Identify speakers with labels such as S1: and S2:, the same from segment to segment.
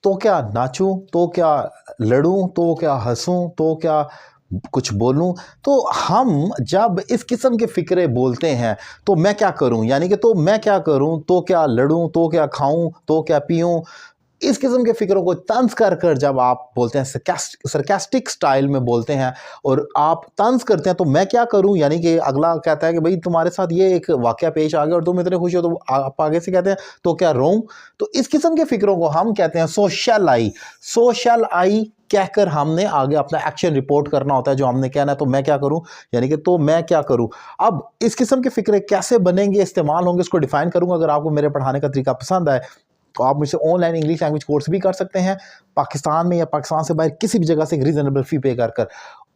S1: तो क्या नाचूं, तो क्या लड़ूं, तो क्या हंसूं, तो क्या कुछ बोलूं। तो हम जब इस किस्म के फिक्रे बोलते हैं तो मैं क्या करूं, यानी कि तो मैं क्या करूं, तो क्या लड़ूं, तो क्या खाऊं, तो क्या पीऊं, इस किस्म के फिक्रों को तंज कर कर जब आप बोलते हैं, सरकास्टिक स्टाइल में बोलते हैं और आप तंज करते हैं, तो मैं क्या करूं, यानी कि अगला कहता है कि भाई तुम्हारे साथ ये एक वाकया पेश आ गया और तुम इतने खुश हो, तो आप आगे से कहते हैं तो क्या रोऊं। तो इस किस्म के फिक्रों को हम कहते हैं सोशल आई कहकर हमने आगे अपना एक्शन रिपोर्ट करना होता है, जो हमने कहना है तो मैं क्या करूं, यानी कि तो मैं क्या करूं। अब इस किस्म के फिक्रे कैसे बनेंगे, इस्तेमाल होंगे, इसको डिफाइन करूंगा। अगर आपको मेरे पढ़ाने का तरीका पसंद आए तो आप मुझसे ऑनलाइन इंग्लिश लैंग्वेज कोर्स भी कर सकते हैं, पाकिस्तान में या पाकिस्तान से बाहर किसी भी जगह से एक रीजनेबल फी पे कर।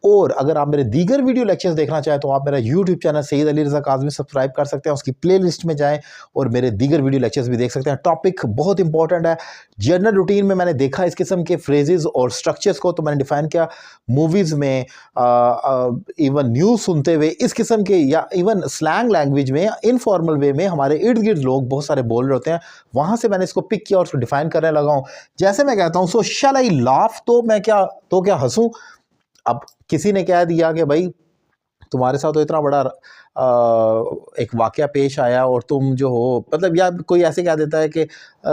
S1: और अगर आप मेरे दीगर वीडियो लेक्चर्स देखना चाहें तो आप मेरा YouTube channel Saeed Ali Raza Kazmi subscribe कर सकते हैं, उसकी प्लेलिस्ट में जाएं और मेरे दीगर वीडियो लेक्चर्स भी देख सकते हैं। टॉपिक बहुत इंपॉर्टेंट है। जनरल रूटीन में मैंने देखा इस किस्म के फ्रेजेस और स्ट्रक्चर्स को, तो मैंने डिफाइन किया। मूवीज़ में इवन न्यूज़ सुनते हुए इस किस्म के, या इवन स्लैंग लैंग्वेज में, इनफॉर्मल वे में हमारे इर्द गिर्द लोग बहुत सारे बोल रहे होते हैं, वहाँ से मैंने इसको पिक किया और उसको डिफाइन करने लगा हूँ। जैसे मैं कहता हूँ सो शैल आई लाफ, तो क्या हंसूं। अब किसी ने कह दिया कि भाई तुम्हारे साथ तो इतना बड़ा एक वाकया पेश आया और तुम जो हो, मतलब, या कोई ऐसे कह देता है कि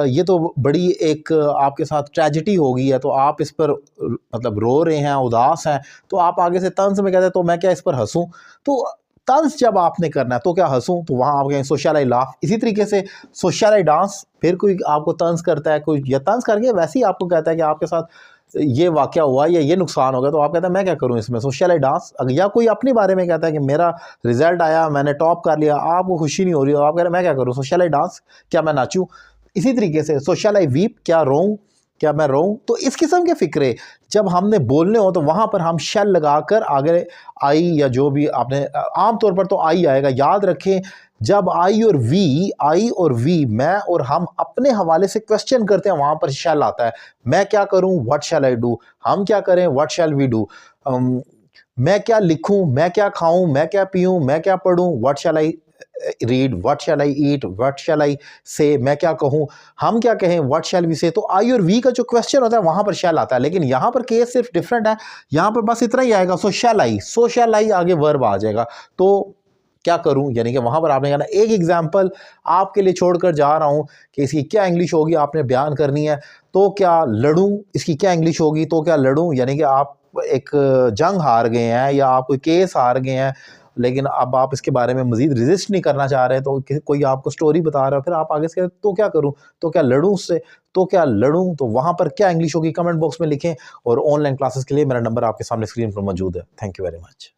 S1: ये तो बड़ी एक आपके साथ ट्रेजिडी हो गई है, तो आप इस पर मतलब रो रहे हैं, उदास हैं, तो आप आगे से तंज में कहते हैं तो मैं क्या इस पर हंसूं। तो तंज जब आपने करना है तो क्या हंसूं, तो वहाँ आप कहें सोशल आई लाफ। इसी तरीके से सोशल आई डांस, फिर कोई आपको तंज करता है, कोई या तंज करके वैसे ही आपको कहता है कि आपके साथ ये वाकया हुआ या ये नुकसान हो गया, तो आप कहते हैं मैं क्या करूं इसमें, सोशल आई डांस। या कोई अपने बारे में कहता है कि मेरा रिजल्ट आया, मैंने टॉप कर लिया, आपको खुशी नहीं हो रही, तो आप कह रहे हैं मैं क्या करूं, सोशल आई डांस, क्या मैं नाचूं। इसी तरीके से सोशल आई वीप, क्या रोऊं, क्या मैं रोऊं। तो इस किस्म के फिक्रे जब हमने बोलने हो तो वहां पर हम शेल लगाकर आगे आई, या जो भी आपने, आमतौर पर तो आई आएगा। याद रखें जब आई और वी मैं और हम अपने हवाले से क्वेश्चन करते हैं, वहां पर शैल आता है। मैं क्या करूं, व्हाट शैल आई डू। हम क्या करें, व्हाट शैल वी डू। मैं क्या लिखूं, मैं क्या खाऊं, मैं क्या पीऊं, मैं क्या पढ़ूं, what shall I read, what shall I eat, what shall I say. मैं क्या कहूं, हम क्या कहें, व्हाट शैल वी से। तो आई और वी का जो क्वेश्चन होता है वहां पर शैल आता है, लेकिन यहां पर केस सिर्फ डिफरेंट है। यहां पर बस इतना ही आएगा, सो शैल आई आगे वर्ब आ जाएगा। तो क्या करूं, यानी कि वहां पर आपने कहना। एक एग्जांपल आपके लिए छोड़कर जा रहा हूं कि इसकी क्या इंग्लिश होगी, आपने बयान करनी है। तो क्या लड़ूं, इसकी क्या इंग्लिश होगी, तो क्या लड़ूं, यानी कि आप एक जंग हार गए हैं या आप कोई केस हार गए हैं, लेकिन अब आप इसके बारे में मजीद रेजिस्ट नहीं करना चाह रहे, तो कोई आपको स्टोरी बता रहा है, फिर आप आगे से तो क्या करूं, तो क्या लड़ूं उससे, तो क्या लड़ूं। तो वहां पर क्या इंग्लिश होगी कमेंट बॉक्स में लिखें। और ऑनलाइन क्लासेस के लिए मेरा नंबर आपके सामने स्क्रीन पर मौजूद है। Thank you very much.